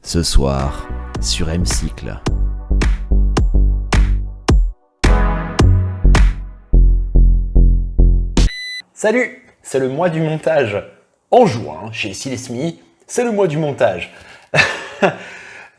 ce soir sur M-Cycle. Salut, c'est le mois du montage. En juin, chez Silesmi, c'est le mois du montage.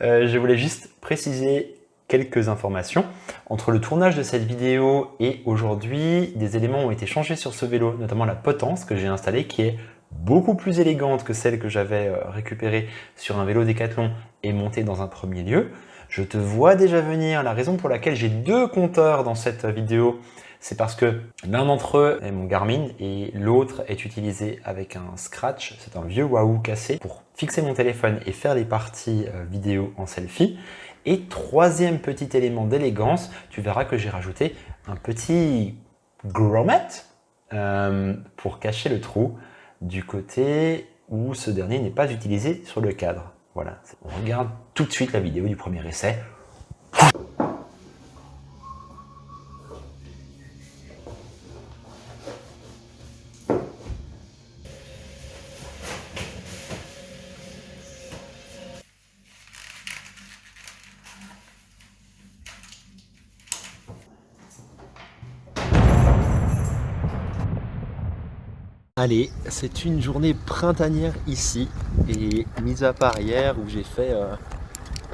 Je voulais juste préciser quelques informations. Entre le tournage de cette vidéo et aujourd'hui, des éléments ont été changés sur ce vélo, notamment la potence que j'ai installée qui est beaucoup plus élégante que celle que j'avais récupérée sur un vélo Décathlon et montée dans un premier lieu. Je te vois déjà venir. La raison pour laquelle j'ai deux compteurs dans cette vidéo, c'est parce que l'un d'entre eux est mon Garmin et l'autre est utilisé avec un scratch. C'est un vieux Wahoo cassé pour fixer mon téléphone et faire des parties vidéo en selfie. Et troisième petit élément d'élégance, tu verras que j'ai rajouté un petit grommet pour cacher le trou du côté où ce dernier n'est pas utilisé sur le cadre. Voilà, on regarde tout de suite la vidéo du premier essai. Allez, c'est une journée printanière ici et mis à part hier où j'ai fait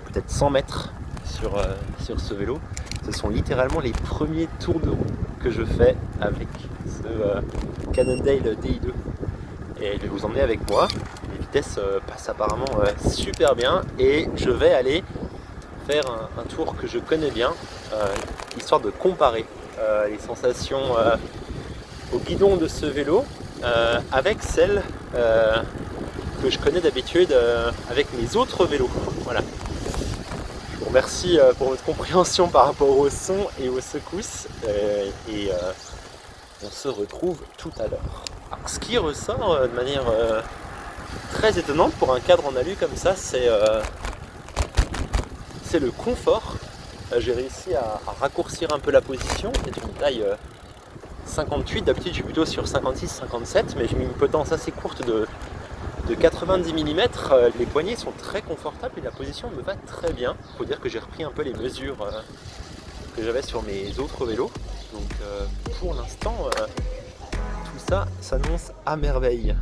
peut-être 100 mètres sur ce vélo, ce sont littéralement les premiers tours de roue que je fais avec ce Cannondale DI2 et je vais vous emmener avec moi. Les vitesses passent apparemment super bien et je vais aller faire un tour que je connais bien histoire de comparer les sensations au guidon de ce vélo avec celle que je connais d'habitude avec mes autres vélos. Voilà. Je vous remercie pour votre compréhension par rapport au son et aux secousses et on se retrouve tout à l'heure. Ce qui ressort de manière très étonnante pour un cadre en alu comme ça, c'est le confort. J'ai réussi à raccourcir un peu la position. C'est une taille 58, d'habitude je suis plutôt sur 56-57, mais j'ai mis une potence assez courte de 90 mm. Les poignets sont très confortables et la position me va très bien. Il faut dire que j'ai repris un peu les mesures que j'avais sur mes autres vélos. Donc pour l'instant, tout ça s'annonce à merveille.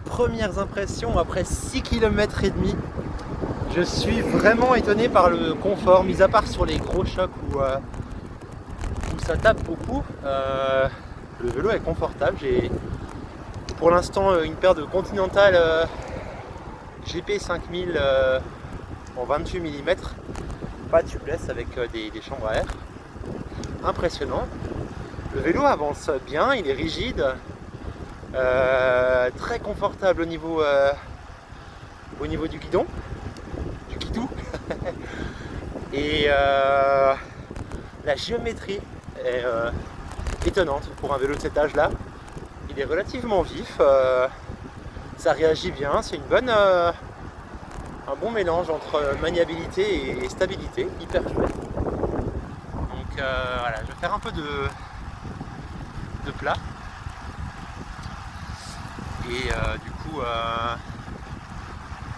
Premières impressions après 6 km et demi. Je suis vraiment étonné par le confort, mis à part sur les gros chocs où ça tape beaucoup. Le vélo est confortable. J'ai pour l'instant une paire de Continental GP 5000 en 28 mm. Pas de souplesse avec des chambres à air. Impressionnant. Le vélo avance bien, il est rigide. Très confortable au niveau du guidon, du guidou. Et la géométrie est étonnante pour un vélo de cet âge là. Il est relativement vif, ça réagit bien, c'est un bon mélange entre maniabilité et stabilité, hyper chouette. Donc voilà, je vais faire un peu de plat. Et du coup,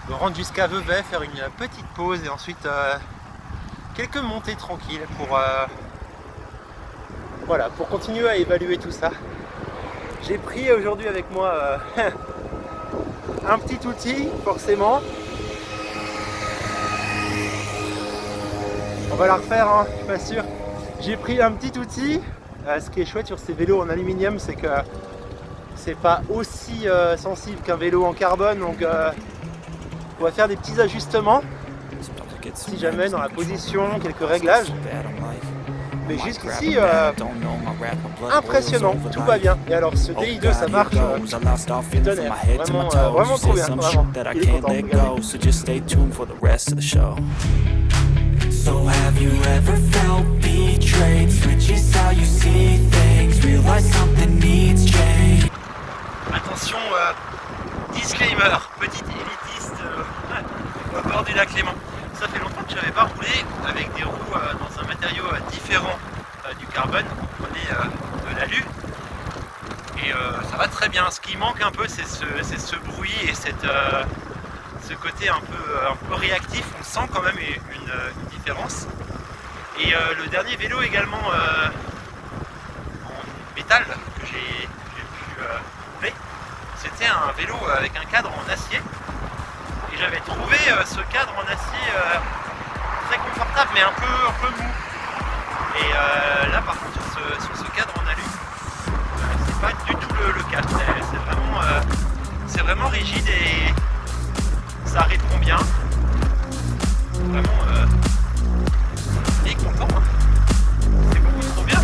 me rendre jusqu'à Vevey, faire une petite pause et ensuite quelques montées tranquilles pour continuer à évaluer tout ça. J'ai pris aujourd'hui avec moi un petit outil, forcément. On va la refaire, hein, je suis pas sûr. J'ai pris un petit outil. Ce qui est chouette sur ces vélos en aluminium, c'est que c'est pas aussi sensible qu'un vélo en carbone, donc on va faire des petits ajustements si jamais dans la position, quelques réglages. Mais jusqu'ici, impressionnant, tout va bien. Et alors ce DI2 ça marche tonnerre, vraiment trop bien, vraiment. Il est content, So have you ever felt betrayed? Switches how you see things, realize something needs change. attention, disclaimer, petite élitiste au bord du lac Léman. Ça fait longtemps que je n'avais pas roulé avec des roues dans un matériau différent du carbone. On prenait de l'alu et ça va très bien. Ce qui manque un peu, c'est ce bruit et ce côté un peu réactif. On sent quand même une différence. Et le dernier vélo également en métal que j'ai pu rouler, c'était un vélo avec un cadre en acier. Et j'avais trouvé ce cadre en acier très confortable mais un peu mou. Et là par contre sur ce cadre en alu, c'est pas du tout le cas. C'est vraiment rigide et ça répond bien. Vraiment content, hein. C'est beaucoup trop bien.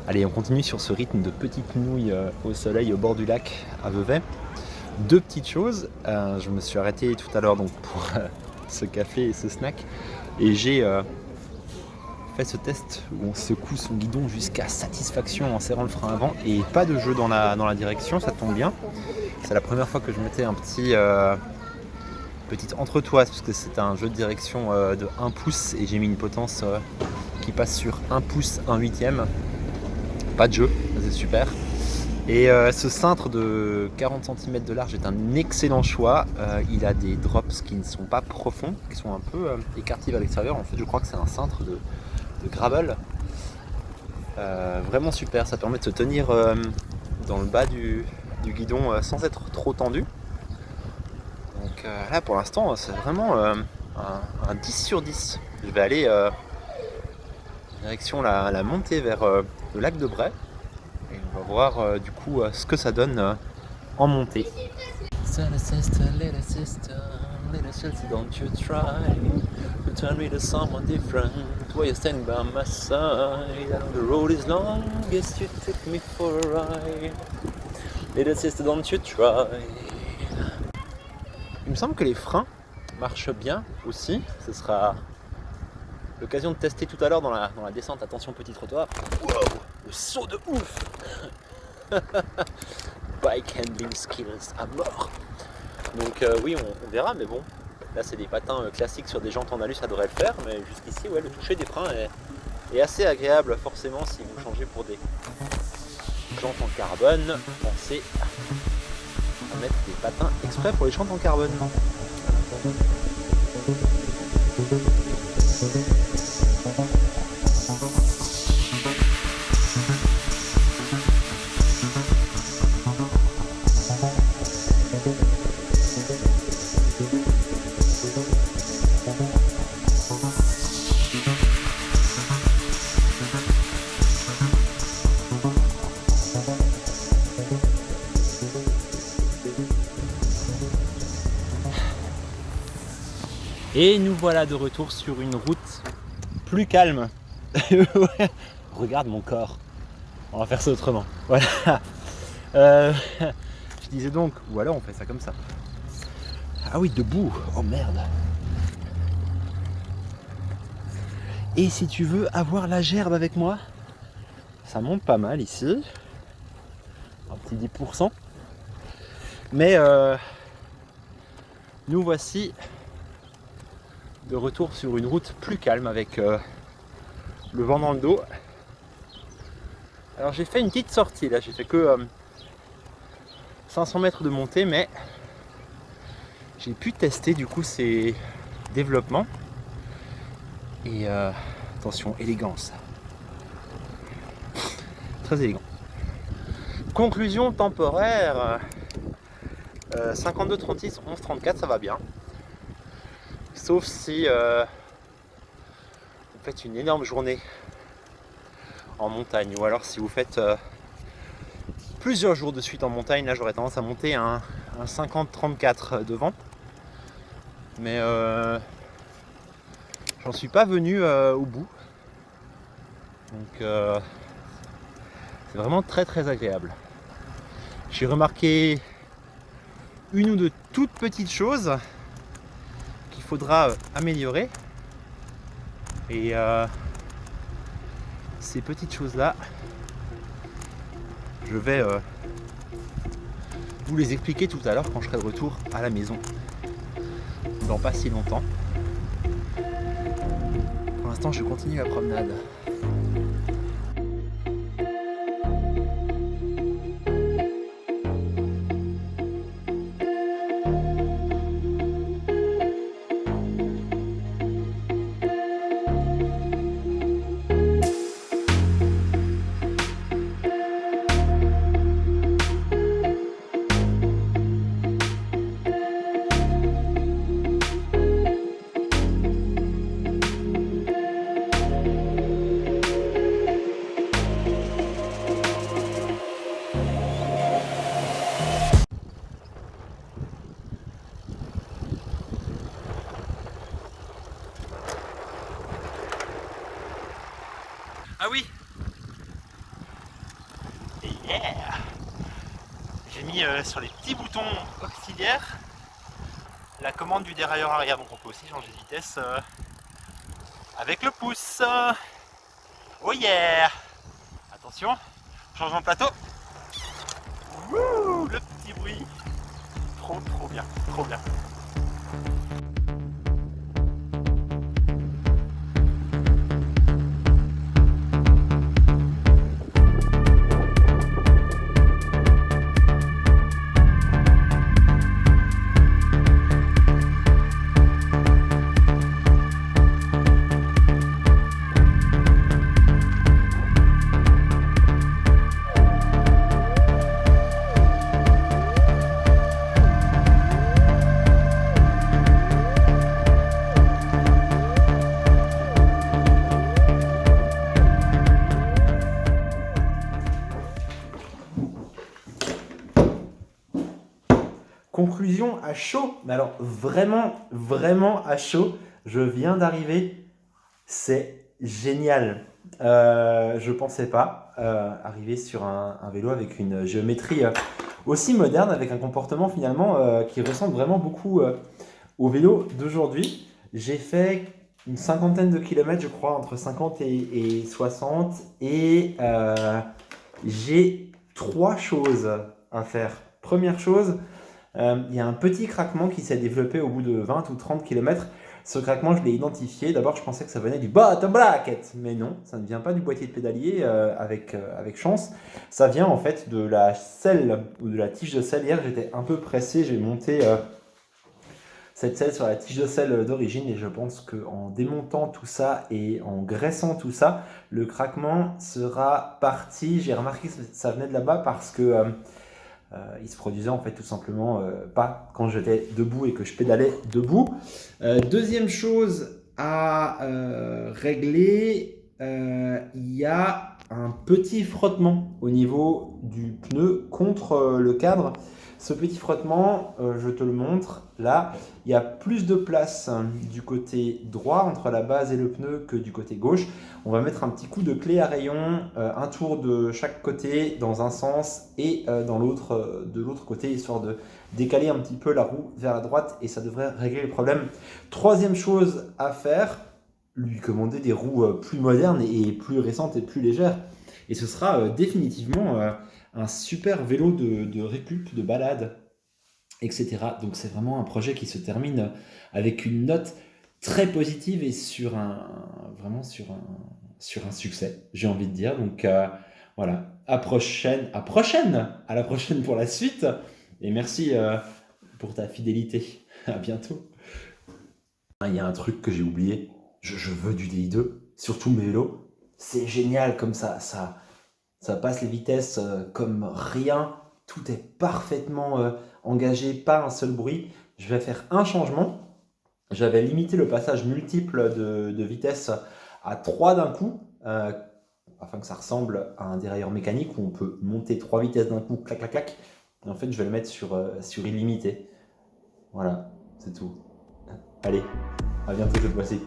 Allez, on continue sur ce rythme de petites nouilles au soleil au bord du lac à Vevey. Deux petites choses, je me suis arrêté tout à l'heure donc pour ce café et ce snack et j'ai fait ce test où on secoue son guidon jusqu'à satisfaction en serrant le frein avant et pas de jeu dans la direction, ça tombe bien. C'est la première fois que je mettais un petite entretoise parce que c'est un jeu de direction de 1 pouce et j'ai mis une potence qui passe sur 1 pouce 1/8. Pas de jeu, c'est super. Et ce cintre de 40 cm de large est un excellent choix. Il a des drops qui ne sont pas profonds, qui sont un peu écartés vers l'extérieur. En fait, je crois que c'est un cintre de gravel. Vraiment super, ça permet de se tenir dans le bas du guidon sans être trop tendu. Donc là, pour l'instant, c'est vraiment un 10 sur 10. Je vais aller direction la montée vers le lac de Bray et on va voir du coup ce que ça donne en montée. Little sister, don't you try to turn me to someone different while you're standing by my side. I know the road is long, guess you took me for a ride. Little sister, don't you try. Il me semble que les freins marchent bien aussi, ce sera l'occasion de tester tout à l'heure dans la descente. Attention, petit trottoir. Wow, le saut de ouf. Bike handling skills à mort. Donc oui, on verra, mais bon, là c'est des patins classiques sur des jantes en alu, ça devrait le faire, mais jusqu'ici, ouais, le toucher des freins est assez agréable. Forcément, si vous changez pour des jantes en carbone, pensez à mettre des patins exprès pour les jantes en carbone. Et nous voilà de retour sur une route plus calme. Regarde mon corps. On va faire ça autrement. Voilà. Je disais donc, ou alors on fait ça comme ça. Ah oui, debout. Oh merde. Et si tu veux avoir la gerbe avec moi, ça monte pas mal ici. Un petit 10%. Mais nous voici de retour sur une route plus calme avec le vent dans le dos. Alors j'ai fait une petite sortie là, j'ai fait que 500 mètres de montée, mais j'ai pu tester du coup ces développements. Et attention, élégance. Très élégant. Conclusion temporaire. 52, 36, 11, 34, ça va bien. Sauf si vous faites une énorme journée en montagne, ou alors si vous faites plusieurs jours de suite en montagne, là j'aurais tendance à monter un 50-34 devant. Mais j'en suis pas venu au bout. Donc c'est vraiment très très agréable. J'ai remarqué une ou deux toutes petites choses qu'il faudra améliorer. Et ces petites choses-là, je vais vous les expliquer tout à l'heure quand je serai de retour à la maison. Dans pas si longtemps. Pour l'instant, je continue la promenade. Ah oui. Yeah. J'ai mis sur les petits boutons auxiliaires la commande du dérailleur arrière, donc on peut aussi changer de vitesse avec le pouce. Oh yeah. Attention, changeons de plateau. Wouh, le petit bruit. Trop bien, trop bien. Conclusion à chaud, mais alors vraiment à chaud. Je viens d'arriver, c'est génial. Je pensais pas arriver sur un vélo avec une géométrie aussi moderne, avec un comportement finalement qui ressemble vraiment beaucoup au vélo d'aujourd'hui. J'ai fait une cinquantaine de kilomètres, je crois, entre 50 et 60, et j'ai 3 choses à faire. Première chose, il y a un petit craquement qui s'est développé au bout de 20 ou 30 km. Ce craquement, je l'ai identifié. D'abord, je pensais que ça venait du bottom bracket, mais non, ça ne vient pas du boîtier de pédalier avec chance. Ça vient en fait de la selle ou de la tige de selle. Hier, j'étais un peu pressé, j'ai monté cette selle sur la tige de selle d'origine, et je pense qu'en démontant tout ça et en graissant tout ça, le craquement sera parti. J'ai remarqué que ça venait de là-bas parce que il se produisait en fait tout simplement pas quand j'étais debout et que je pédalais debout. Deuxième chose à régler, il y a un petit frottement au niveau du pneu contre le cadre. Ce petit frottement, je te le montre là, il y a plus de place du côté droit entre la base et le pneu que du côté gauche. On va mettre un petit coup de clé à rayon, un tour de chaque côté dans un sens et dans l'autre de l'autre côté, histoire de décaler un petit peu la roue vers la droite, et ça devrait régler le problème. Troisième chose à faire, lui commander des roues plus modernes et plus récentes et plus légères. Et ce sera définitivement un super vélo de récup, de balade, etc. Donc c'est vraiment un projet qui se termine avec une note très positive et vraiment sur un succès, j'ai envie de dire. Donc voilà, à la prochaine pour la suite. Et merci pour ta fidélité. À bientôt. Il y a un truc que j'ai oublié. Je veux du DI2, surtout mes vélos. C'est génial comme ça passe les vitesses comme rien. Tout est parfaitement engagé, pas un seul bruit. Je vais faire un changement. J'avais limité le passage multiple de vitesse à 3 d'un coup, afin que ça ressemble à un dérailleur mécanique où on peut monter 3 vitesses d'un coup, clac, clac, clac. Et en fait, je vais le mettre sur illimité. Voilà, c'est tout. Allez, à bientôt cette fois-ci.